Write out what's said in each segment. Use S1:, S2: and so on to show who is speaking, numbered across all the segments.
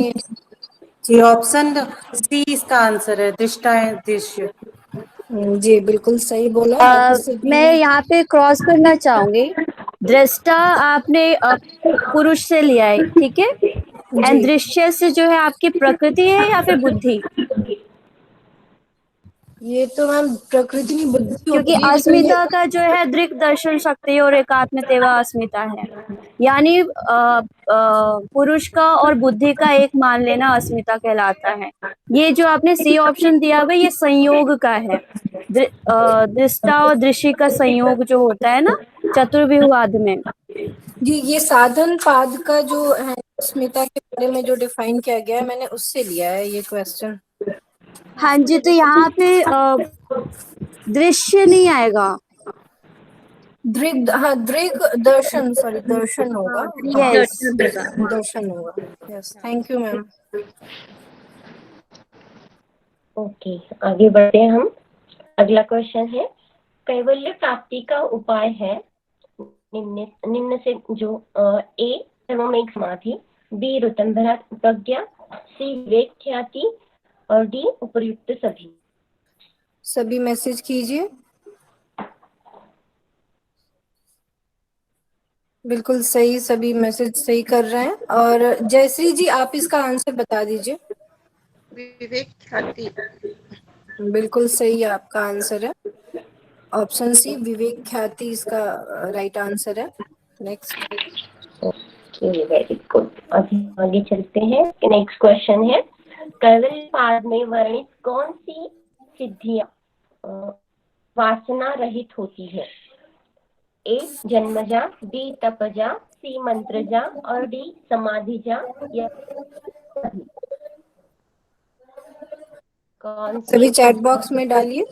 S1: जी, option C इसका answer है, दृष्टा है दृश्य।
S2: जी बिल्कुल सही बोला। बाकी सभी
S3: मैं
S2: ने
S3: यहाँ पे क्रॉस करना चाहूंगी। दृष्टा आपने पुरुष से लिया है, ठीक है। एंड
S2: जी
S3: दृश्य से जो है आपकी प्रकृति है या फिर बुद्धि?
S2: ये तो मैम प्रकृति की बुद्धि
S3: क्योंकि
S2: होगी, लेकिन ये
S3: अस्मिता का जो है दृक दर्शन शक्ति और एकात्मतेवा अस्मिता है, यानी पुरुष का और बुद्धि का एक मान लेना अस्मिता कहलाता है। ये जो आपने सी ऑप्शन दिया हुआ ये संयोग का है। दृष्टा और दृश्य का संयोग जो होता है ना चतुर्विवाद में।
S2: जी ये साधन पाद का जो है अस्मिता के बारे में जो डिफाइन किया गया है, मैंने उससे लिया है ये क्वेश्चन।
S3: हाँ जी, तो यहाँ पे दृश्य नहीं आएगा।
S2: दृग, हाँ दृग दर्शन, सॉरी दर्शन होगा। हाँ
S3: यस।
S2: दर्शन होगा। Yes, thank you ma'am.
S4: Okay, आगे बढ़ते हैं हम। अगला क्वेश्चन है, कैवल्य प्राप्ति का उपाय है निम्न से जो ए सर्वमेघ समाधि, बी ऋतंभरा प्रज्ञा, सी विवेक ख्याति और डी उपर्युक्त सभी।
S2: सभी मैसेज कीजिए। बिल्कुल सही, सभी मैसेज सही कर रहे हैं। और जयश्री जी आप इसका आंसर बता दीजिए।
S5: विवेक ख्याति।
S2: बिल्कुल सही आपका आंसर है, ऑप्शन सी विवेक ख्याति इसका राइट आंसर है। नेक्स्ट।
S4: Okay, very good. अभी आगे चलते हैं। नेक्स्ट क्वेश्चन है, कैवल्य पाद में वर्णित कौन सी सिद्धियां वासना रहित होती है? ए जन्मजा, बी तपजा, सी मंत्रजा और डी समाधिजा या सभी। कौन सी
S2: सभी चैट बॉक्स में डालिए।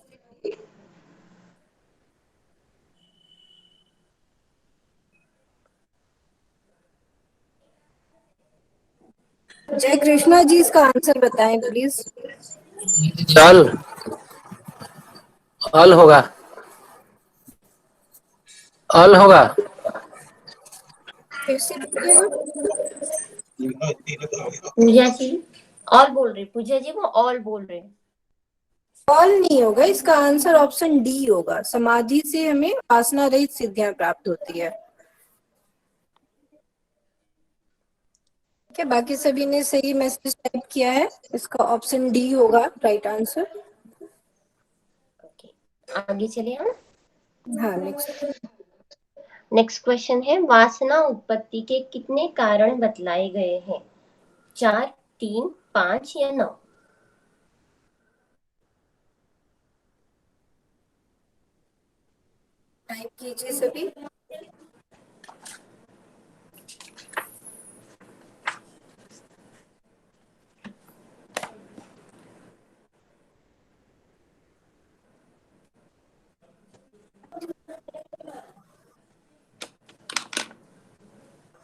S2: जय कृष्णा जी इसका आंसर बताएं प्लीज।
S6: चल अल होगा, अल होगा।
S2: कैसे बताएगा?
S4: पूजा जी ऑल बोल रहे, पूजा जी वो ऑल बोल रहे।
S2: ऑल नहीं होगा, इसका आंसर ऑप्शन डी होगा। समाधि से हमें वासना रहित सिद्धियां प्राप्त होती है। क्या बाकी सभी ने सही मैसेज टाइप किया है? इसका ऑप्शन डी होगा राइट आंसर।
S4: ओके, आगे चले हम।
S2: हाँ नेक्स्ट।
S4: नेक्स्ट क्वेश्चन है, वासना उत्पत्ति के कितने कारण बतलाए गए हैं? 4, 3, 5 या 9?
S2: टाइप कीजिए सभी।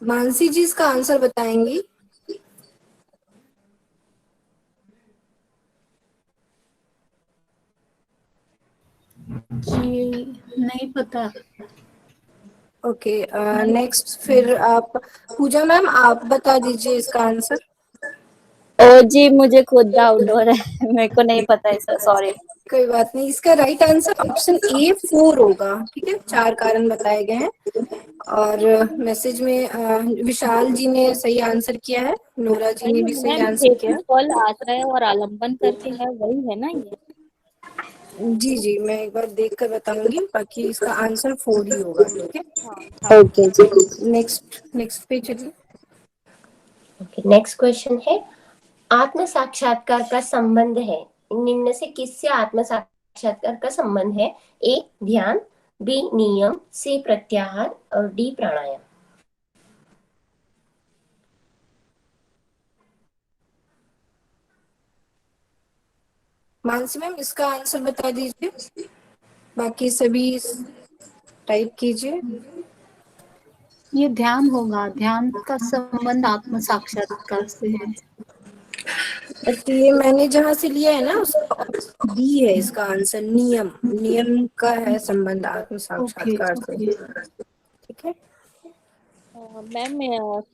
S2: मानसी जी इसका आंसर बताएंगी।
S7: जी नहीं पता।
S2: ओके नेक्स्ट, फिर आप पूजा मैम आप बता दीजिए इसका आंसर।
S3: ओ जी मुझे खुद डाउट हो रहा है, मेरे को नहीं पता है, सॉरी।
S2: कोई बात नहीं, इसका राइट आंसर ऑप्शन ए 4 होगा। ठीक है, 4 कारण बताए गए हैं। और मैसेज में विशाल जी ने सही आंसर किया है, नोरा जी ने भी सही
S7: मैम
S2: आंसर किया
S7: हेतु फल आश्रय और आलम्बन करके है, वही है ना ये?
S2: जी जी मैं एक बार देख कर बताऊंगी। बाकी इसका आंसर 4 ही होगा। ठीक
S7: हाँ।
S2: है, ओके जी नेक्स्ट, नेक्स्ट पे चलिए।
S4: ओके, नेक्स्ट क्वेश्चन है, आत्म साक्षात्कार का संबंध है निम्न से किससे आत्म साक्षात्कार का संबंध है? ए ध्यान, बी नियम, सी प्रत्याहार और डी प्राणायाम।
S2: मानसी मैम इसका आंसर बता दीजिए। बाकी सभी टाइप कीजिए।
S7: ये ध्यान होगा, ध्यान का संबंध आत्म साक्षात्कार से है।
S2: बट ये मैंने जहाँ से लिया है ना उसका बी है इसका आंसर। नियम, नियम का है संबंध आत्म
S7: ओके
S2: साक्षात्कार से।
S7: ओके।
S2: ठीक है,
S7: मैम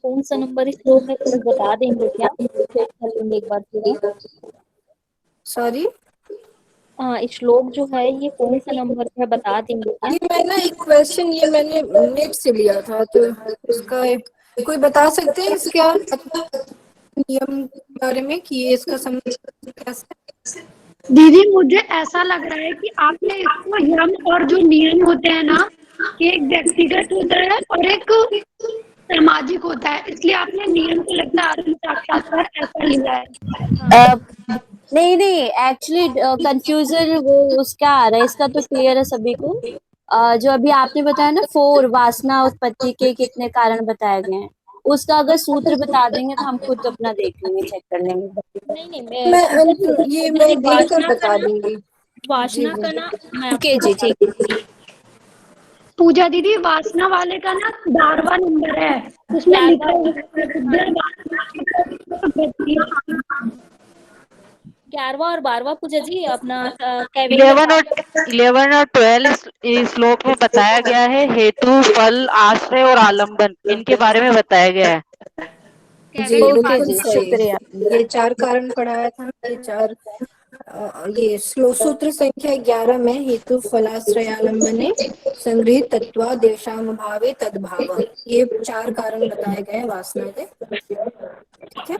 S7: कौन सा नंबर इस श्लोक है, थोड़ा बता देंगे क्या? चेक कर लेंगे एक बार पूरा।
S2: सॉरी,
S7: इस श्लोक जो है ये कौन सा नंबर है, बता देंगे क्या?
S2: ये मैं ना एक क्वेश्चन ये मैंने नेट से लिया था, तो इसका कोई बता सकते हैं इसका नियम के बारे में कि ये इसका संबंध कैसे?
S8: दीदी मुझे ऐसा लग रहा है कि आपने इसको यम और जो नियम होते हैं ना, कि एक व्यक्तिगत होता है और एक सामाजिक होता है, इसलिए आपने नियम को लगता है आत्म साक्षात्कार ऐसा लिया है।
S3: नहीं नहीं, एक्चुअली कंफ्यूजन वो उसका आ रहा है, इसका तो क्लियर है सभी को। जो अभी आपने बताया ना 4 वासना उत्पत्ति के कितने कारण बताए गए हैं, उसका अगर सूत्र बता देंगे तो हम खुद अपना देख लेंगे, चेक कर लेंगे।
S7: नहीं
S2: ये मैं देखकर बता दूंगी।
S7: वासना का ना मैं
S3: ओके जी, ठीक।
S8: पूजा दीदी वासना वाले का ना 12वां नंबर है, उसमें लिखा है
S7: 11वां और 12वां पूजा जी अपना
S9: 11 और 12 इस श्लोक में बताया गया है। हेतु, फल, आश्रय और आलंबन, इनके बारे में बताया गया है।
S2: जी
S3: ओके
S2: बिल्कुल
S3: जी,
S2: सही।
S3: शुक्रिया।
S2: ये 4 कारण पढ़ाया था, ये 4 ये सूत्र संख्या 11 में हेतु फलाश्रयालंबने संग्रहित तत्वा देशाम भावे तद्भाव, ये 4 कारण बताए गए हैं वासना के। ठीक है,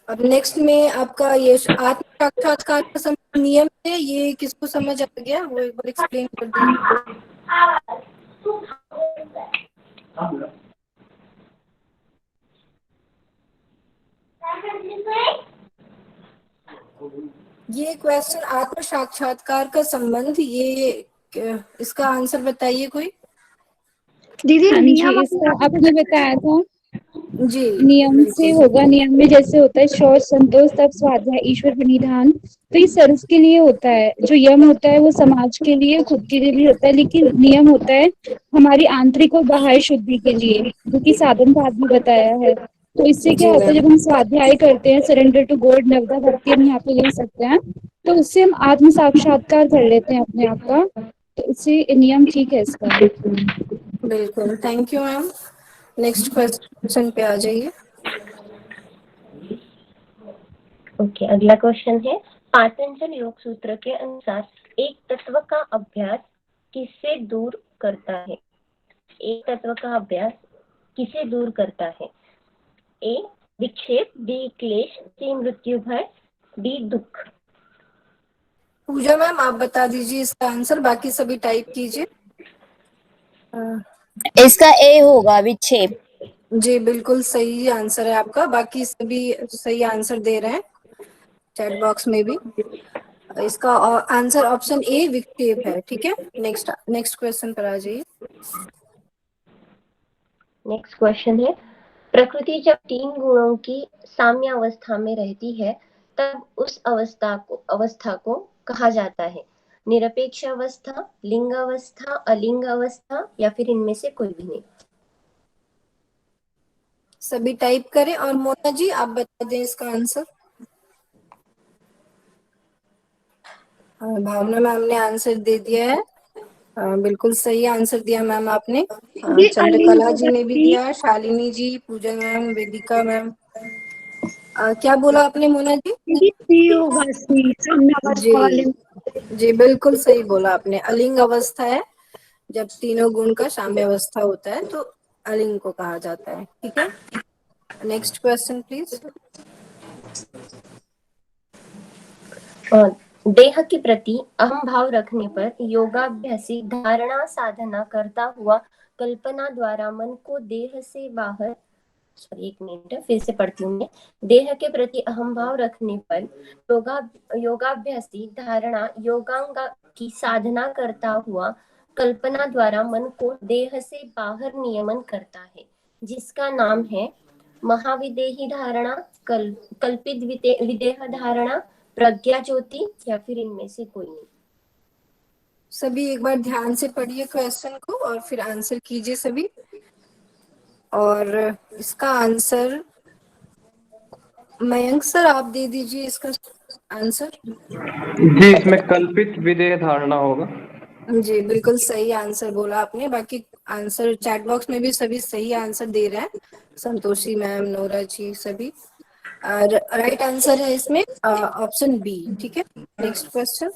S2: अब नेक्स्ट में आपका ये आत्म साक्षात्कार का नियम है, ये किसको समझ आ गया वो एक बार एक्सप्लेन कर दीजिए। ये क्वेश्चन आत्म साक्षात्कार का संबंध, ये इसका आंसर बताइए कोई।
S8: दीदी
S10: हाँ
S8: नियम
S10: जी, इसका आपने बताया था
S2: जी
S10: नियम से होगा। नियम में जैसे होता है शौच, संतोष, तप, स्वाध्याय, ईश्वर प्रणिधान, तो ये सर्व के लिए होता है। जो यम होता है वो समाज के लिए, खुद के लिए भी होता है, लेकिन नियम होता है हमारी आंतरिक और बाह्य शुद्धि के लिए, जो कि साधन भाग भी बताया है। तो इससे क्या होता है, जब हम स्वाध्याय करते हैं, सरेंडर टू गॉड, नवदा भक्ति हम यहाँ पे ले सकते हैं, तो उससे हम आत्म साक्षात्कार कर लेते हैं अपने आप का। तो इससे नियम ठीक है इसका।
S2: बिल्कुल, thank you ma'am. Next question पे आ जाइए।
S4: ओके, अगला क्वेश्चन है पातंजल योग सूत्र के अनुसार एक तत्व का अभ्यास किससे दूर करता है? एक तत्व का अभ्यास किसे दूर करता है? ए विक्षेप, बी क्लेश, सी मृत्यु भय, डी दुख।
S2: पूजा मैम आप बता दीजिए इसका आंसर, बाकी सभी टाइप कीजिए।
S3: इसका ए होगा, विक्षेप।
S2: जी बिल्कुल सही आंसर है आपका, बाकी सभी सही आंसर दे रहे हैं चैट बॉक्स में भी। इसका आंसर ऑप्शन ए विक्षेप है। ठीक है, नेक्स्ट क्वेश्चन पर आ जाइए।
S4: नेक्स्ट क्वेश्चन है प्रकृति जब 3 गुणों की साम्य अवस्था में रहती है तब उस अवस्था को कहा जाता है? निरपेक्ष अवस्था, लिंग अवस्था, अलिंग अवस्था या फिर इनमें से कोई भी नहीं।
S2: सभी टाइप करें और मोना जी आप बता दें इसका आंसर। भावना मैम ने आंसर दे दिया है, बिल्कुल सही आंसर दिया मैम आपने। चंद्रकला जी ने भी दिया, शालिनी जी, पूजा मैम, वेदिका मैम। क्या बोला आपने मोना जी?
S8: सी होगा, सी साम्य अवस्था वाले।
S2: जी बिल्कुल सही बोला आपने, अलिंग अवस्था है, जब तीनों गुण का साम्य अवस्था होता है तो अलिंग को कहा जाता है। ठीक है, नेक्स्ट क्वेश्चन प्लीज।
S4: देह के प्रति अहम भाव रखने पर योगाभ्यासी धारणा साधना करता हुआ कल्पना द्वारा मन को देह से बाहर, एक मिनट फिर से पढ़ती हूँ मैं। देह के प्रति अहम भाव रखने पर योगाभ्यासी धारणा योगांग की साधना करता हुआ कल्पना द्वारा मन को देह से बाहर नियमन करता है, जिसका नाम है महाविदेही धारणा, कल्पित विदेह धारणा, प्रज्ञा ज्योति या फिर इनमें से कोई नहीं।
S2: सभी एक बार ध्यान से पढ़िए क्वेश्चन को और फिर आंसर कीजिए सभी। और इसका आंसर मयंक सर आप दे दीजिए इसका आंसर।
S11: जी, इसमें कल्पित विधेय धारणा होगा।
S2: जी बिल्कुल सही आंसर बोला आपने, बाकी आंसर चैट बॉक्स में भी सभी सही आंसर दे रहे हैं, संतोषी मैम, नोरा जी, सभी। राइट आंसर है इसमें ऑप्शन बी। ठीक है, नेक्स्ट क्वेश्चन।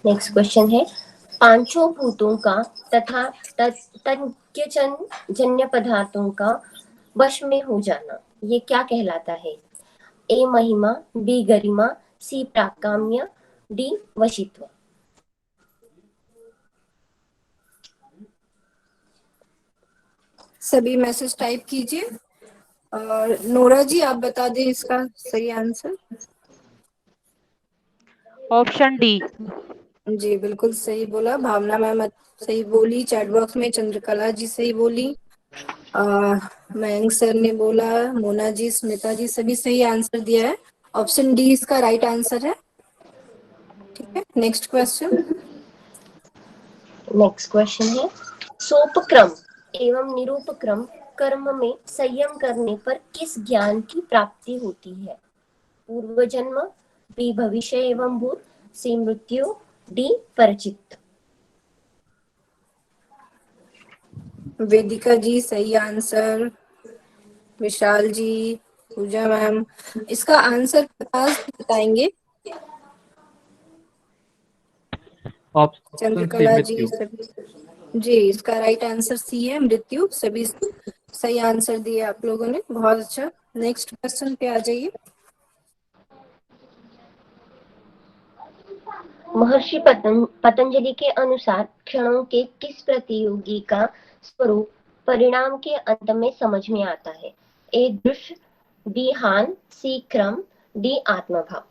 S4: नेक्स्ट क्वेश्चन है, पांचों भूतों का तथा जन्य पदार्थों का वश में हो जाना, ये क्या कहलाता है? ए महिमा, बी गरिमा, सी प्राकाम्य, डी वशित्व।
S2: सभी मैसेज टाइप कीजिए और नोरा जी आप बता दें इसका सही आंसर।
S9: Option D.
S2: जी बिल्कुल सही बोला, भावना मैम सही बोली, चैट बॉक्स में चंद्रकला जी सही बोली, मयंक सर ने बोला, मोना जी, स्मिता जी, सभी सही आंसर दिया है। ऑप्शन डी इसका राइट आंसर है। ठीक है, नेक्स्ट क्वेश्चन।
S4: नेक्स्ट क्वेश्चन है, सोपक्रम एवं निरूपक्रम कर्म में संयम करने पर किस ज्ञान की प्राप्ति होती है? पूर्व जन्म, बी भविष्य एवं भूत, सी मृत्यु, डी परचित्त।
S2: वेदिका जी सही आंसर, विशाल जी, पूजा मैम, इसका आंसर प्रकाश बताएंगे। चंद्रकला जी सभी जी, इसका राइट आंसर सी है, मृत्यु। सभी सही आंसर दिए आप लोगों ने, बहुत अच्छा। नेक्स्ट क्वेश्चन पे आ जाइए।
S4: महर्षि पतंजलि के अनुसार क्षणों के किस प्रतियोगी का स्वरूप परिणाम के अंत में समझ में आता है? ए दृश्य, बी हान, सी क्रम, डी आत्मभाव।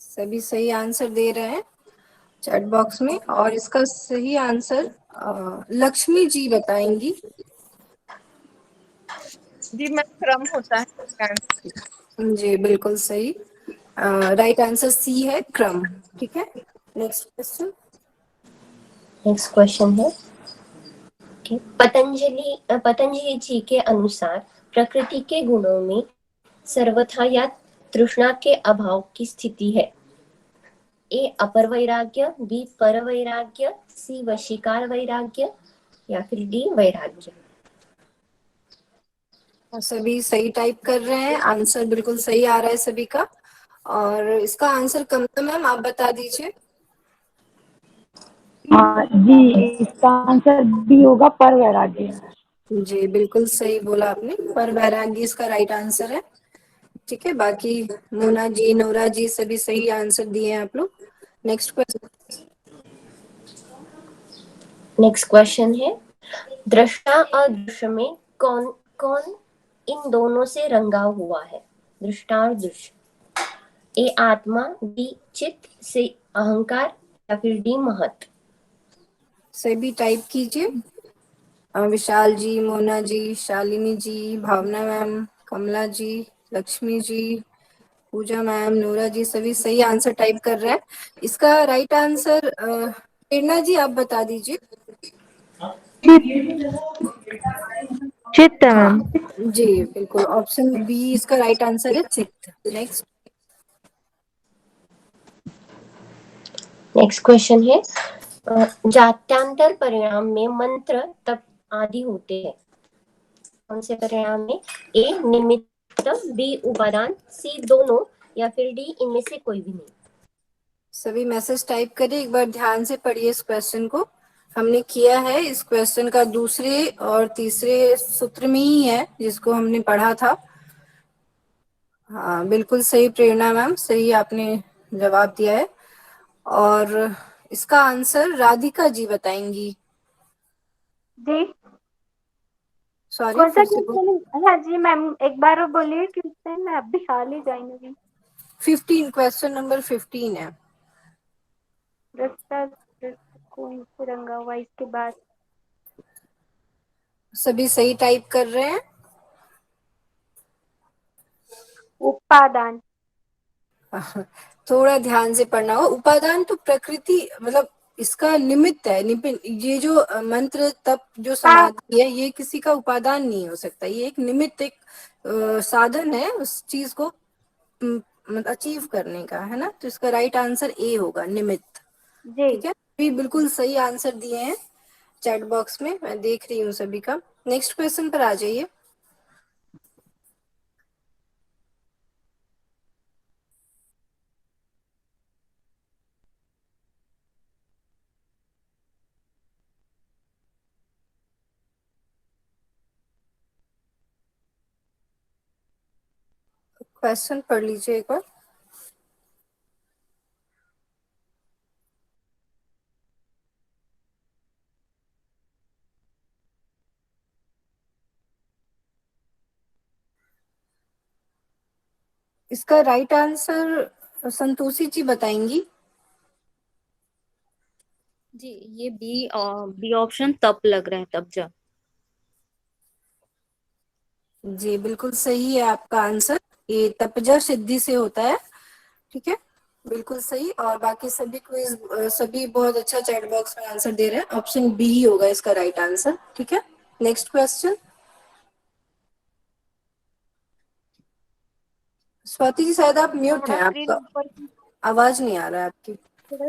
S2: सभी सही आंसर दे रहे हैं चैट बॉक्स में, और इसका सही आंसर लक्ष्मी जी बताएंगी।
S5: जी मैं क्रम होता है।
S2: जी बिल्कुल सही, राइट आंसर सी है, क्रम। ठीक है, नेक्स्ट क्वेश्चन।
S4: नेक्स्ट क्वेश्चन है, पतंजलि जी के अनुसार प्रकृति के गुणों में सर्वथा या तृष्णा के अभाव की स्थिति है? ए अपर वैराग्य, बी पर वैराग्य, सी वशीकार वैराग्य, या फिर डी वैराग्य।
S2: सभी सही टाइप कर रहे हैं, आंसर बिल्कुल सही आ रहा है सभी का, और इसका आंसर कमला मैम आप बता दीजिए।
S10: जी, इसका आंसर बी होगा, पर वैराग्य।
S2: जी बिल्कुल सही बोला आपने, पर वैराग्य इसका राइट आंसर है। ठीक है, बाकी मोना जी, नोरा जी, सभी सही आंसर दिए हैं आप लोग। Next question.
S4: नेक्स्ट क्वेश्चन है, दृष्टा और दृश्य में कौन कौन इन दोनों से रंगा हुआ है? दृष्टा और दृश्य। ए आत्मा, बी चित्त, से अहंकार, या फिर डी महत।
S2: सभी टाइप कीजिए, विशाल जी, मोना जी, शालिनी जी, भावना मैम, कमला जी, लक्ष्मी जी, पूजा मैम, नोरा जी, सभी सही आंसर टाइप कर रहे हैं। इसका राइट आंसर प्रेरणा जी आप बता दीजिए।
S9: चित्त
S2: हाँ
S9: मैम।
S2: जी बिल्कुल, ऑप्शन बी इसका राइट आंसर है, चित्त। नेक्स्ट।
S4: नेक्स्ट क्वेश्चन है, जात्यांतर परिणाम में मंत्र तप आदि होते हैं, कौन से परिणाम में? ए निमित्त, बी उपादान, सी दोनों, या फिर डी इनमें से कोई भी नहीं।
S2: सभी मैसेज टाइप करिए, एक बार ध्यान से पढ़िए इस क्वेश्चन को। हमने किया है इस क्वेश्चन का दूसरे और तीसरे सूत्र में ही है जिसको हमने पढ़ा था। हाँ बिल्कुल सही प्रेरणा मैम, सही आपने जवाब दिया है, और इसका आंसर राधिका जी बताएंगी।
S3: जी
S2: सॉरी
S3: कौन सा
S2: फिर से
S3: क्वेश्चन? हाँ जी मैम, एक बार बोलिए क्वेश्चन, मैं अभी हाल ही ज्वाइन हुई।
S2: 15, क्वेश्चन नंबर 15 है।
S3: दृष्टा कौन से रंगा हुआ, इसके बाद
S2: सभी सही टाइप कर रहे हैं।
S3: उपादान।
S2: थोड़ा ध्यान से पढ़ना हो, उपादान तो प्रकृति मतलब इसका निमित्त है, ये जो मंत्र तप जो समाधि है ये किसी का उपादान नहीं हो सकता, ये एक निमित्त, एक साधन है उस चीज को मतलब अचीव करने का, है ना। तो इसका राइट आंसर ए होगा, निमित्त।
S3: जी।
S2: ठीक है, भी बिल्कुल सही आंसर दिए हैं चैट बॉक्स में, मैं देख रही हूँ सभी का। नेक्स्ट क्वेश्चन पर आ जाइए। क्वेश्चन पढ़ लीजिए एक बार। इसका राइट आंसर संतोषी जी बताएंगी।
S3: जी, ये बी ऑप्शन तप लग रहा है, तप जा।
S2: जी बिल्कुल सही है आपका आंसर, ये तपजा सिद्धि से होता है। ठीक है, बिल्कुल सही। और बाकी सभी क्विज सभी बहुत अच्छा चैट बॉक्स में आंसर दे रहे हैं, ऑप्शन बी ही होगा इसका राइट आंसर। ठीक है, नेक्स्ट क्वेश्चन। स्वाति जी शायद आप म्यूट
S5: थोड़ा
S2: हैं,
S5: स्क्रीन
S2: आपका
S5: ऊपर
S2: आवाज नहीं आ रहा है आपकी।
S5: थोड़ा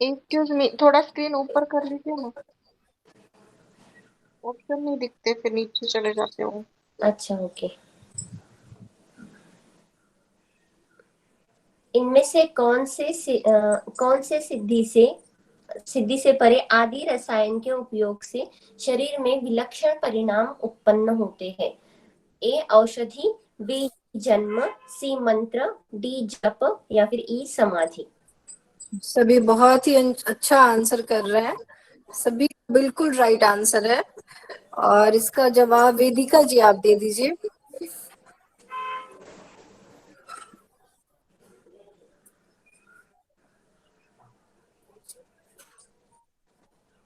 S5: एक्सक्यूज मी, थोड़ा स्क्रीन ऊपर कर लीजिए ना, ऑप्शन नहीं दिखते फिर नीचे चले जाते हो।
S4: अच्छा ओके। इनमें से कौन से सिद्धि से परे आदि रसायन के उपयोग से शरीर में विलक्षण परिणाम उत्पन्न होते हैं? ए औषधि, बी जन्म, सी मंत्र, डी जप या फिर ई समाधि।
S2: सभी बहुत ही अच्छा आंसर कर रहे हैं, सभी बिल्कुल राइट आंसर है। और इसका जवाब वेदिका जी आप दे दीजिए।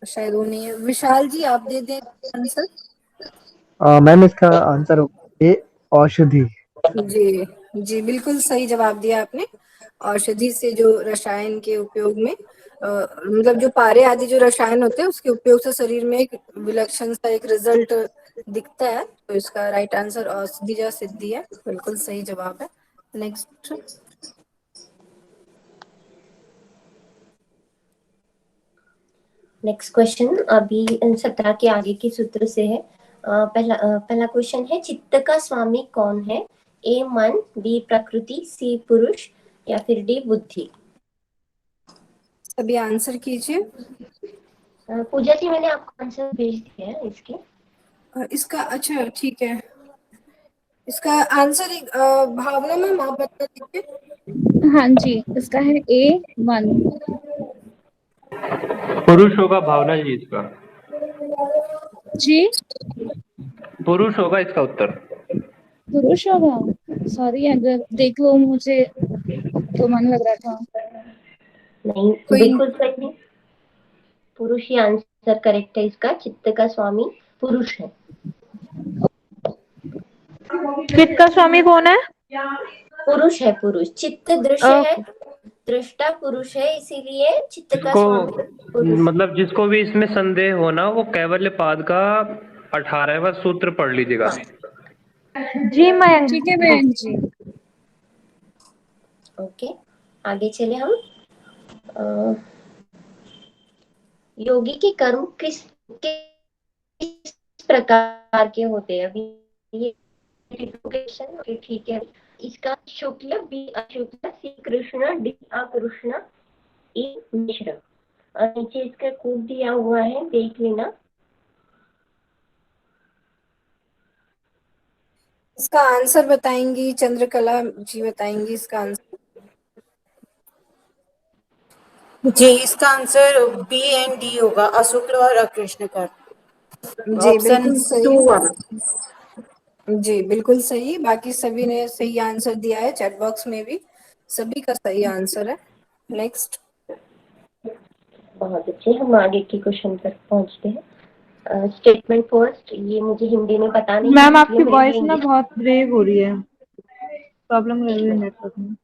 S2: शायद वो नहीं है। विशाल जी आप दे दें आंसर।
S11: मैम इसका आंसर होगा ए औषधि।
S2: जी जी बिल्कुल सही जवाब दिया आपने। औषधि से जो रसायन के उपयोग में मतलब जो पारे आदि जो रसायन होते हैं उसके उपयोग से शरीर में एक विलक्षण सा एक रिजल्ट दिखता है, तो इसका राइट आंसर औषधि सिद्धि है, बिल्कुल सही जवाब है। नेक्स्ट।
S4: नेक्स्ट क्वेश्चन अभी 17 के आगे के सूत्र से है। पहला क्वेश्चन है, चित्त का स्वामी कौन है? ए मन, बी प्रकृति, सी पुरुष या फिर डी बुद्धि।
S2: सभी आंसर कीजिए।
S4: पूजा जी मैंने आपको आंसर भेज दिया है इसके।
S2: इसका अच्छा ठीक है, इसका आंसर एक भावना मैम आप बता दीजिए।
S10: हाँ जी, इसका है ए मन।
S12: पुरुष होगा भावना जी इसका।
S10: जी
S12: पुरुष होगा इसका उत्तर।
S10: पुरुष होगा, सॉरी अगर देख लो मुझे तो मन लग रहा था।
S4: नहीं बिल्कुल सही है, पुरुष ही आंसर करेक्ट है इसका। चित्त का स्वामी पुरुष है।
S9: चित्त का स्वामी कौन है?
S4: पुरुष है, पुरुष। चित्त दृश्य है, दृष्टा पुरुष है, इसीलिए चित्त का स्वामी पुरुष।
S12: मतलब जिसको भी इसमें संदेह हो ना, वो कैवल्य पाद का 18वां सूत्र पढ़ लीजिएगा।
S9: जी मयंक।
S10: ठीक है बहन जी।
S4: ओके, आगे चले हम। योगी के कर्म किस प्रकार के होते हैं? अभी ये ठीक है, इसका शुक्ल, बी अशुक्ल, सी कृष्ण, डी अकृष्ण, ई मिश्र। नीचे इसका कोड दिया हुआ है, देख लेना।
S2: इसका आंसर बताएंगी चंद्रकला जी, बताएंगी इसका आंसर।
S1: जी, इसका आंसर बी एंड डी होगा, अशुक्ल और अकृष्ण कर।
S2: जी
S1: ऑप्शन
S2: बिल्कुल सही।
S1: 2 वाला।
S2: जी बिल्कुल सही, बाकी सभी ने सही आंसर दिया है, चैट बॉक्स में भी सभी का सही आंसर है। नेक्स्ट।
S4: बहुत अच्छे, हम आगे के क्वेश्चन पर पहुंचते हैं। स्टेटमेंट फर्स्ट, ये मुझे हिंदी में पता नहीं।
S9: मैम आपकी वॉइस ना बहुत ब्रेक हो रही है, प्रॉब्लम लग रही है नेटवर्क में।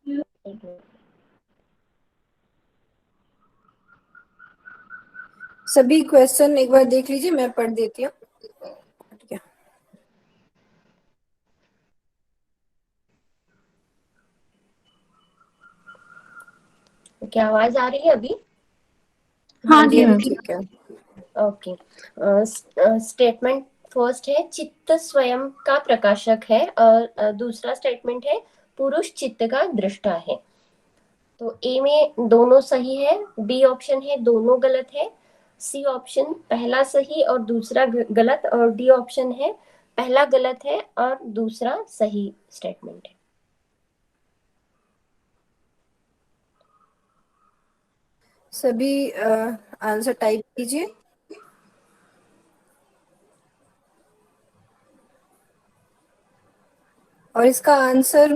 S2: सभी क्वेश्चन एक बार देख लीजिए, मैं पढ़ देती हूँ।
S4: क्या आवाज आ रही है अभी?
S2: हाँ जी ठीक है।
S4: ओके। स्टेटमेंट फर्स्ट है चित्त स्वयं का प्रकाशक है और दूसरा स्टेटमेंट है पुरुष चित्त का दृष्टा है। तो ए में दोनों सही है, बी ऑप्शन है दोनों गलत है, सी ऑप्शन पहला सही और दूसरा गलत, और डी ऑप्शन है पहला गलत है और दूसरा सही स्टेटमेंट है।
S2: सभी आंसर टाइप कीजिए। और इसका आंसर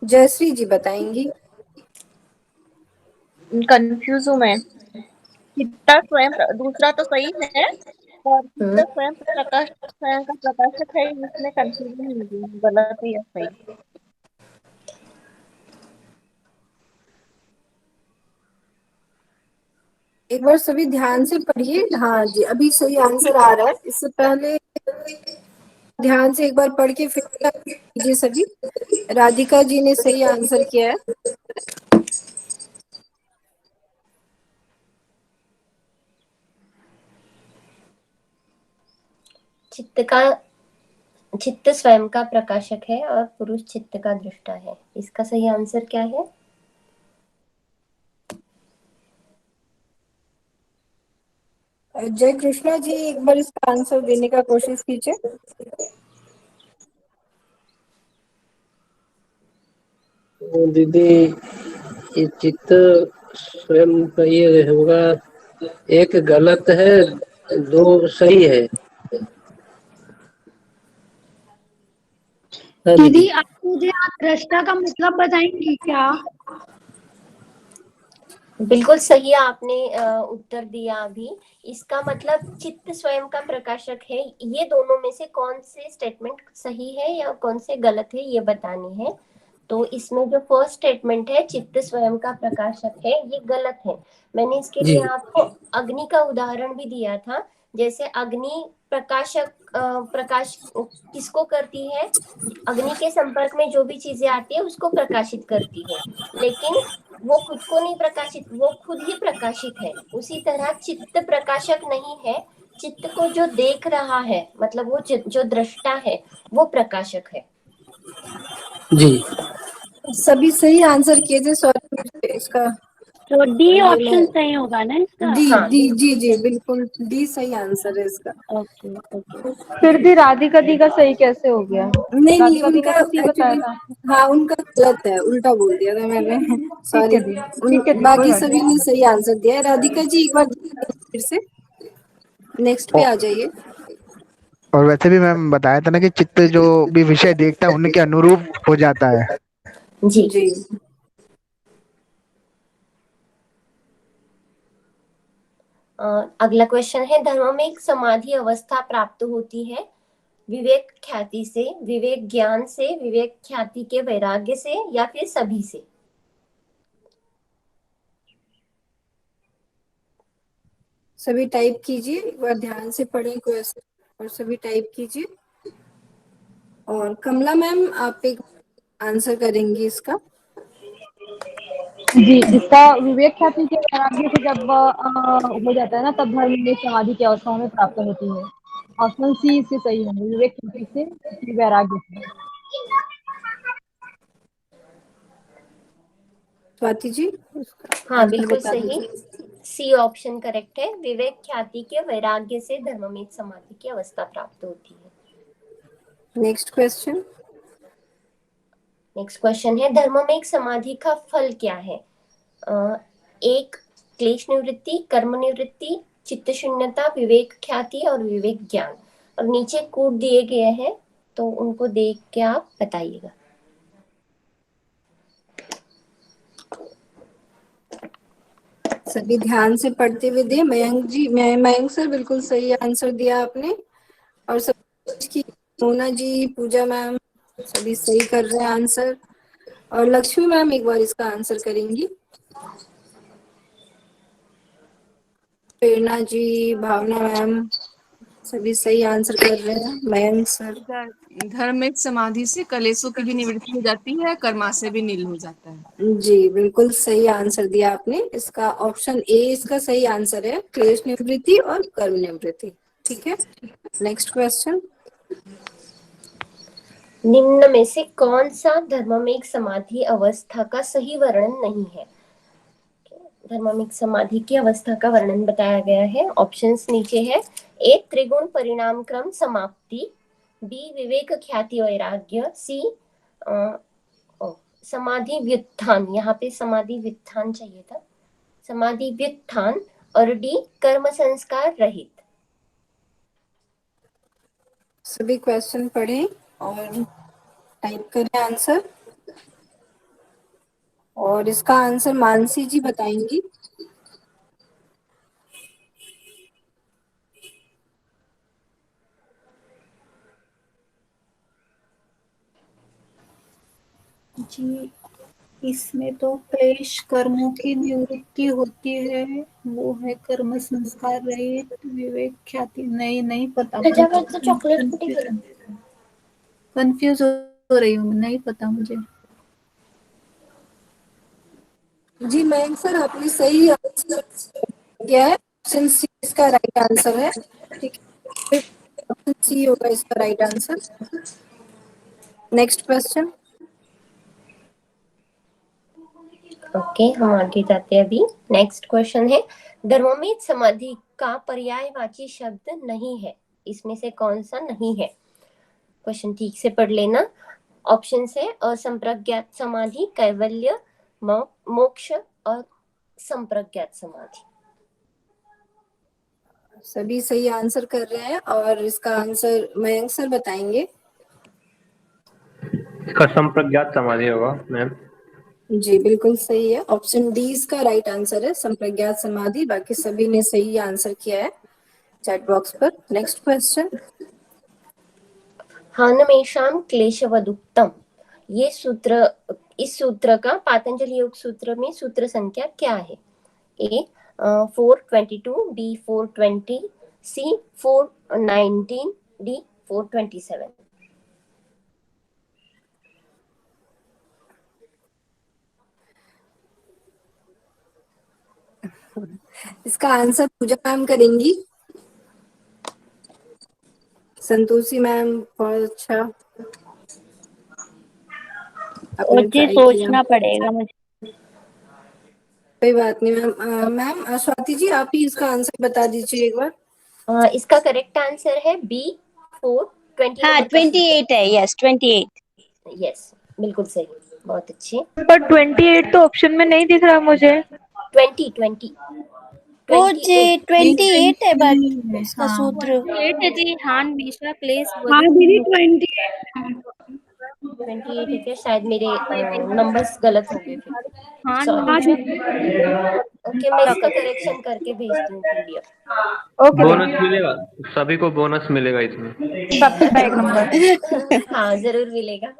S2: जयश्री जी बताएंगी।
S13: कंफ्यूज हूँ मैं। चित्ता स्वयं दूसरा तो सही है और चित्ता स्वयं प्रकाश स्वयं का प्रकाशक है, इसमें कंफ्यूजन नहीं है, गलत है या सही।
S2: एक बार सभी ध्यान से पढ़िए। हाँ जी अभी सही आंसर आ रहा है, इससे पहले ध्यान से एक बार पढ़ के फिर कीजिए सभी। राधिका जी ने सही आंसर किया है।
S4: चित्त स्वयं का प्रकाशक है और पुरुष चित्त का दृष्टा है। इसका सही आंसर क्या है?
S2: जय कृष्णा जी एक बार इसका आंसर देने का कोशिश कीजिए।
S6: दीदी ये चित्त स्वयं का ये होगा, एक गलत है दो सही है। हाँ
S8: दीदी आप मुझे दृष्टा का मतलब बताएंगी क्या?
S4: बिल्कुल सही आपने उत्तर दिया अभी। इसका मतलब चित्त स्वयं का प्रकाशक है, ये दोनों में से कौन से स्टेटमेंट सही है या कौन से गलत है ये बतानी है। तो इसमें जो फर्स्ट स्टेटमेंट है चित्त स्वयं का प्रकाशक है ये गलत है। मैंने इसके लिए आपको अग्नि का उदाहरण भी दिया था। जैसे अग्नि प्रकाशक प्रकाश किसको करती है? अग्नि के संपर्क में जो भी चीजें आती है उसको प्रकाशित करती है, लेकिन वो खुद को नहीं प्रकाशित, वो खुद ही प्रकाशित है। उसी तरह चित्त प्रकाशक नहीं है, चित्त को जो देख रहा है मतलब वो जो दृष्टा है वो प्रकाशक है।
S6: जी
S2: सभी सही आंसर किए थे। सॉरी इसका
S13: तो डी ऑप्शन सही होगा ना इसका?
S2: डी डी जी जी बिल्कुल डी सही आंसर है इसका।
S13: Okay okay.
S9: फिर भी राधिका दी का सही कैसे हो गया?
S2: नहीं
S9: राधिका दी ने
S2: उनका
S9: तो सही बताया
S2: एक्चुअली
S9: था।
S2: हाँ उनका गलत है, उल्टा बोल दिया था मैंने। सॉरी।
S9: ठीक है दी,
S2: बाकी
S9: कोई बात
S2: सभी ने सही आंसर दिया है। राधिका जी एक बार फिर से नेक्स्ट पे आ जाइए।
S11: और वैसे भी मैम बताया था ना कि चित्त जो भी विषय देखता है उनके अनुरूप हो जाता है।
S4: जी
S2: जी
S4: अगला क्वेश्चन है धर्म में एक समाधि अवस्था प्राप्त होती है विवेक ख्याति से, विवेक ज्ञान से, विवेक ख्याति के वैराग्य से या फिर सभी से?
S2: सभी टाइप कीजिए, एक बार ध्यान से पढ़ें क्वेश्चन और सभी टाइप कीजिए। और कमला मैम आप एक आंसर करेंगी इसका।
S14: जी इसका विवेक ख्याति के वैराग्य से जब हो जाता है ना तब धर्म में समाधि की अवस्था में प्राप्त होती है। ऑप्शन सी इससे सही है, विवेक ख्याति से वैराग्य से।
S2: स्वाति जी
S4: हाँ बिल्कुल सही, सी ऑप्शन करेक्ट है। विवेक ख्याति के वैराग्य से धर्म में समाधि की अवस्था प्राप्त होती है।
S2: Next question.
S4: नेक्स्ट क्वेश्चन है धर्म में एक समाधि का फल क्या है? एक क्लेश निवृत्ति, कर्म निवृत्ति, चित्त शून्यता, विवेक ख्याति और विवेक ज्ञान। और नीचे कोड दिए गए हैं तो उनको देख के आप बताइएगा।
S2: सभी ध्यान से पढ़ते हुए दे। मयंक जी मयंक सर बिल्कुल सही आंसर दिया आपने। और सभी मोना जी, पूजा मैम सभी सही कर रहे हैं आंसर। और लक्ष्मी मैम एक बार इसका आंसर करेंगी। प्रेरणा जी, भावना मैम सभी सही आंसर कर रहे हैं। मयंक सर।
S15: धर्मिक समाधि से कलेशों की भी निवृत्ति हो जाती है, कर्माशय भी नील हो जाता है।
S2: जी बिल्कुल सही आंसर दिया आपने। इसका ऑप्शन ए इसका सही आंसर है, क्लेश निवृत्ति और कर्म निवृत्ति। ठीक है, नेक्स्ट क्वेश्चन।
S4: निम्न में से कौन सा धर्ममेघ समाधि अवस्था का सही वर्णन नहीं है? धर्ममेघ समाधि की अवस्था का वर्णन बताया गया है। ऑप्शंस नीचे है। ए त्रिगुण परिणाम क्रम समाप्ति, बी विवेक ख्याति वैराग्य, सी समाधि व्युत्थान, यहाँ पे समाधि व्युत्थान चाहिए था, समाधि व्युत्थान, और डी कर्म संस्कार रहित।
S2: सभी क्वेश्चन पढ़ें और टाइप करें आंसर। और इसका आंसर मानसी जी बताएंगी।
S7: जी, इसमें तो क्लेश कर्मों की निवृत्ति होती है, वो है कर्म संस्कार रहित, विवेक ख्याति। नहीं पता, कंफ्यूज हो रही हूँ, नहीं पता मुझे।
S2: जी मयंक सर, आपने सही आंसर किया है। ऑप्शन सी इसका राइट आंसर है। ठीक है, ऑप्शन सी होगा इसका right answer. Next question.
S4: Okay, हम आगे जाते हैं अभी। नेक्स्ट क्वेश्चन है, धर्ममेध समाधि का पर्यायवाची शब्द नहीं है, इसमें से कौन सा नहीं है? क्वेश्चन ठीक से पढ़ लेना। ऑप्शन है असंप्रज्ञात समाधि, कैवल्य, मोक्ष और संप्रज्ञात समाधि।
S2: सभी सही आंसर कर रहे हैं और इसका आंसर मयंक सर बताएंगे।
S12: इसका संप्रज्ञात समाधि होगा मैम।
S2: जी बिल्कुल सही है, ऑप्शन डी इसका राइट आंसर है, संप्रज्ञात समाधि। बाकी सभी ने सही आंसर किया है चैट बॉक्स पर। Next question.
S4: हानमेषाम क्लेशवदुक्तम, ये सूत्र, इस सूत्र का पातंजलि योग सूत्र में सूत्र संख्या क्या है? ए 422, बी 420, सी 419, डी 427।
S2: इसका आंसर पूजा मैम करेंगी। संतोषी मैम बहुत अच्छा आपने
S3: मुझे
S2: ट्राई किया।
S3: सोचना पड़ेगा मुझे।
S2: कोई बात नहीं मैम। मैम स्वाति जी, आप ही इसका आंसर बता दीजिए एक बार।
S4: इसका करेक्ट आंसर है बी 420।
S3: हाँ 28 है, यस 28।
S4: यस, बिल्कुल सही, बहुत अच्छे।
S9: पर 28 तो ऑप्शन में नहीं दिख रहा मुझे।
S4: 20
S3: वो जी 28 है, बट उसका सूत्र
S7: 28 है जी। हान मिश्रा क्लेश
S8: हाँ दीदी 28
S4: 28 है क्या? शायद मेरे नंबर्स गलत हो गए फिर।
S7: हान
S4: सॉरी।
S7: मिश्रा
S4: ओके, मैं इसका करेक्शन करके भेजती हूँ पीडीएफ।
S12: बोनस मिलेगा, सभी को बोनस मिलेगा इसमें।
S4: हाँ जरूर मिलेगा।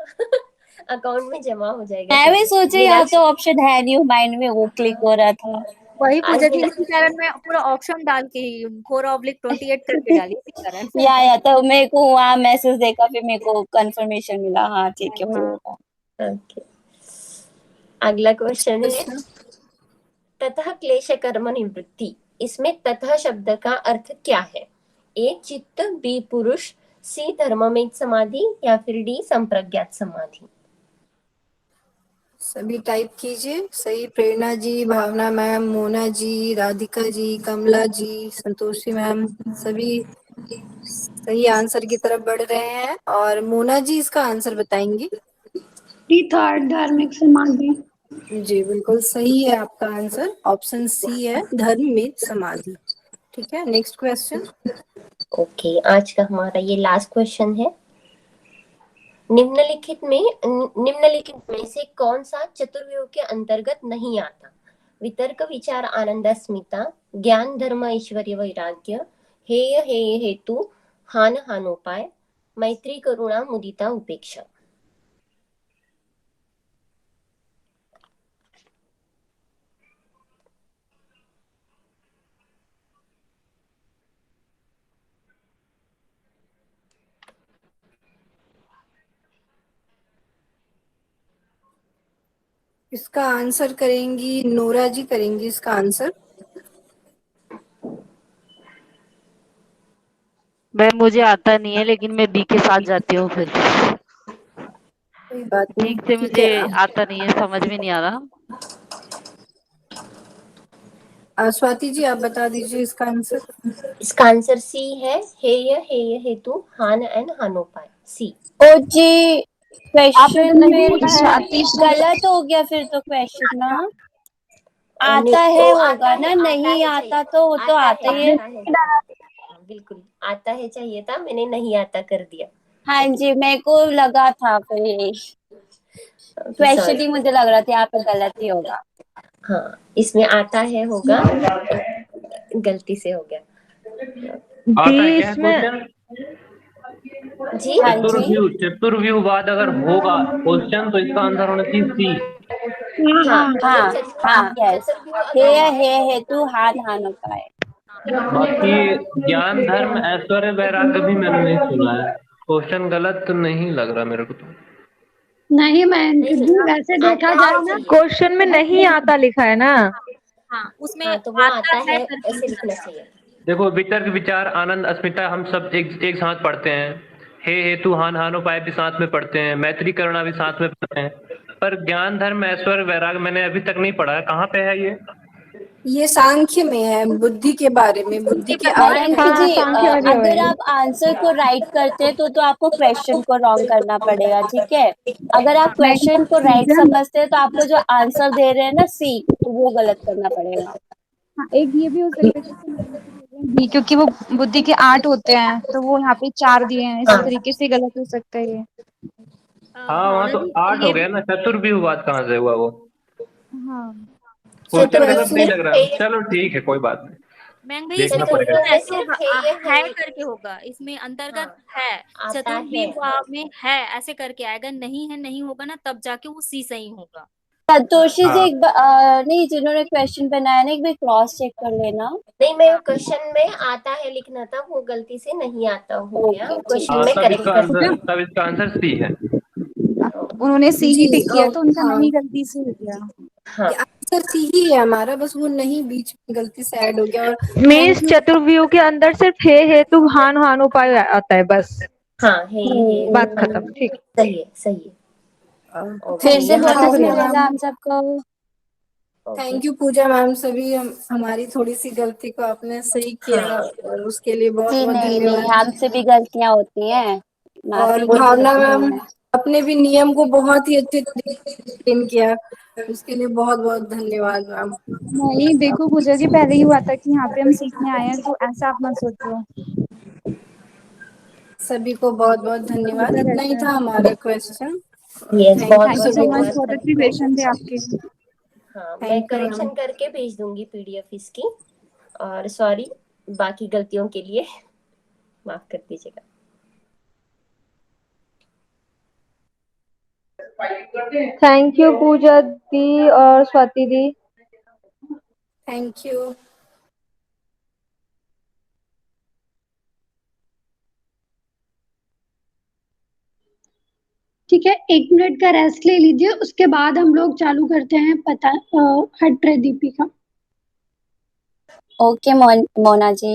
S4: अकाउंट में जमा हो जाएगा।
S3: मैं भी सोचे यहाँ
S4: मीनाक्षी,
S3: तो ऑप्शन है नहीं, माइंड में वो क्लिक हो रहा था।
S7: वही
S4: आज
S7: पूजा जी,
S4: मीना
S7: इसी कारण मैं पूरा ऑप्शन डाल के ही 4/28 करके डाली, इसी कारण।
S3: या तो मेरे को वहाँ मैसेज देखा, फिर मेरे को कंफर्मेशन मिला। हाँ ठीक है, वो होगा।
S4: ओके, अगला क्वेश्चन है, ततः क्लेश कर्म निवृत्ति, इसमें ततः शब्द का अर्थ क्या है? ए चित्त, बी पुरुष, सी धर्ममेध समाधि, या फिर डी संप्रज्ञात समाधि।
S2: सभी टाइप कीजिए सही। प्रेरणा जी, भावना मैम, मोना जी, राधिका जी, कमला जी, संतोषी मैम, सभी सही आंसर की तरफ बढ़ रहे हैं। और मोना जी इसका आंसर बताएंगी।
S8: डी थर्ड धार्मिक समाधि।
S2: जी बिल्कुल सही है आपका आंसर, ऑप्शन सी है धर्म में समाधि। ठीक है, नेक्स्ट क्वेश्चन।
S4: ओके, आज का हमारा ये लास्ट क्वेश्चन है। निम्नलिखित में से कौन सा चतुर्व्यूह के अंतर्गत नहीं आता? वितर्क विचार आनंद अस्मिता, ज्ञान धर्म ऐश्वर्य वैराग्य, हेय हेय हेतु, हान हानोपाय, मैत्री करुणा मुदिता उपेक्षा।
S2: इसका आंसर करेंगी नोरा जी, करेंगी इसका आंसर।
S9: मुझे आता नहीं है, लेकिन मैं बी के साथ जाती हूँ फिर।
S2: कोई बात नहीं,
S9: ठीक से
S2: ठीक
S9: मुझे
S2: है।
S9: आता नहीं है, समझ में नहीं आ रहा।
S2: स्वाति जी आप बता दीजिए इसका आंसर।
S4: इसका आंसर सी है, हेय हेतु हान and हानोपाय, C.
S3: O ji, question
S10: नहीं
S3: फिर
S10: स्वाति
S3: गलत हो गया फिर तो क्वेश्चन ना।
S4: नहीं,
S3: आता है
S4: तो
S3: होगा ना, नहीं आता तो वो तो आता ही है।
S4: बिल्कुल आता है चाहिए था, मैंने नहीं आता कर दिया।
S3: हाँ जी, मेरे को लगा था फिर यही क्वेश्चन ही मुझे लग रहा था यहाँ पे गलत ही होगा।
S4: हाँ, इसमें आता है होगा, गलती से हो गया।
S12: आता है क्या क्वेश्चन?
S4: जी हाँ जी,
S12: चतुर्व्यूहवाद अगर होगा क्वेश्चन तो इसका आंसर होना चाहिए सी।
S3: हाँ हाँ हाँ, यस, हे हेतु हान हान उपाय।
S12: बाकी ज्ञान धर्म ऐश्वर्य वैराग्य भी मैंने नहीं सुना है। क्वेश्चन गलत तो नहीं लग रहा मेरे को तो।
S8: नहीं मयंक जी, वैसे देखा जाए ना,
S14: क्वेश्चन में नहीं आता लिखा है ना।
S13: हाँ, उसमें
S4: हाँ, तो वो आता है
S13: करके
S4: ऐसे लिखना चाहिए।
S12: देखो, वितर्क विचार आनंद अस्मिता हम सब एक साथ पढ़ते हैं। हे हेतु हान हानोपाय भी साथ में पढ़ते हैं, मैत्री करुणा भी साथ में पढ़ते हैं। पर ज्ञान धर्म ऐश्वर्य वैराग्य मैंने अभी तक नहीं पढ़ा है। कहाँ पे है
S2: ये सांख्य में है, बुद्धि के बारे में, बुद्धि के
S3: मयंक जी,
S14: सांख्य वाले
S3: अगर
S14: वाले।
S3: आप आंसर को राइट करते हैं तो आपको क्वेश्चन को रॉन्ग करना पड़ेगा, ठीक है। अगर आप क्वेश्चन को राइट समझते हैं तो आपको जो आंसर दे रहे हैं ना सी, तो वो गलत करना पड़ेगा।
S10: हाँ, एक ये भी हो सकता है जैसे बी, क्योंकि वो बुद्धि के 8 होते हैं तो वो यहाँ पे 4 दिए हैं, इस तरीके से गलत हो सकता है ये।
S12: हाँ, वहाँ तो 8 हो गया ना। चतुर्व्यूहवाद कहाँ से हुआ वो?
S10: हाँ,
S12: क्वेश्चन गलत नहीं लग रहा। चलो ठीक है, कोई बात नहीं,
S13: मैंग भाई,
S12: देखना
S13: इसमें
S12: पड़ेगा।
S13: क्वेश्चन ऐसे है करके होगा, इसमें अंतर्गत है, चतुर्व्यूह में है ऐसे करके आएगा, नहीं है नहीं होगा ना, तब जाके वो सी सही होगा।
S3: संतोषी से
S12: हाँ।
S3: नहीं, जिन्होंने क्वेश्चन बनाया ना, एक बार क्रॉस चेक कर लेना।
S4: नहीं, मैं क्वेश्चन में आता है लिखना था, वो गलती से नहीं आता हो गया। क्वेश्चन
S12: हाँ,
S4: में
S12: तब
S4: करेक्ट
S12: इसका
S4: कर
S12: आंसर तब इसका आंसर सी है।
S10: उन्होंने सी ही टिक किया तो उनका
S2: हाँ,
S10: नहीं गलती से हो गया।
S4: हाँ,
S2: आंसर सी ही है हमारा, बस वो नहीं बीच में गलती से ऐड हो गया। और
S14: मीन्स चतुर्व्यूह के अंदर सिर्फ हे हेतु हान हानोपाय आता है बस।
S4: हाँ, हे
S14: बात खत्म। ठीक,
S4: सही है, सही है।
S3: फिर से
S2: यहाँ
S3: बोलना
S2: पे
S3: पड़ेगा हम सबको।
S2: थैंक यू पूजा मैम, सभी हमारी थोड़ी सी गलती को आपने सही किया, और उसके लिए बहुत
S3: जी
S2: बहुत
S3: नहीं नहीं,
S2: धन्यवाद।
S3: हमसे भी गलतियां होती हैं,
S2: और
S3: माफी की
S2: भावना
S3: जरूरत
S2: मैम,
S3: नहीं है।
S2: अपने भी नियम को बहुत ही अच्छे से एक्सप्लेन किया, उसके लिए बहुत बहुत धन्यवाद मैम।
S10: नहीं देखो पूजा जी, पहले ही हुआ था कि यहाँ पे हम सीखने आए हैं, तो ऐसा आप मत सोचो।
S2: सभी को बहुत बहुत धन्यवाद। इतना ही था हमारा क्वेश्चन।
S4: यस,
S2: थैंक
S4: बहुत
S2: यू
S10: थैंक
S4: बहुत
S10: यू सो मच,
S4: धन्यवाद
S10: बहुत अच्छे
S4: सभी को।
S10: क्वेश्चन थे आपके।
S4: हाँ, मैं
S2: थैंक यू
S4: करेक्शन
S2: मैम।
S4: करके भेज दूंगी पीडीएफ इसकी। और सॉरी बाकी गलतियों के लिए, माफ कर दीजिएगा।
S14: थैंक यू पूजा दी और स्वाति दी।
S2: Thank you.
S8: ठीक है, 1 मिनट का रेस्ट ले लीजिए, उसके बाद हम लोग चालू करते हैं पता हट रहे दीपिका।
S3: ओके मोना जी।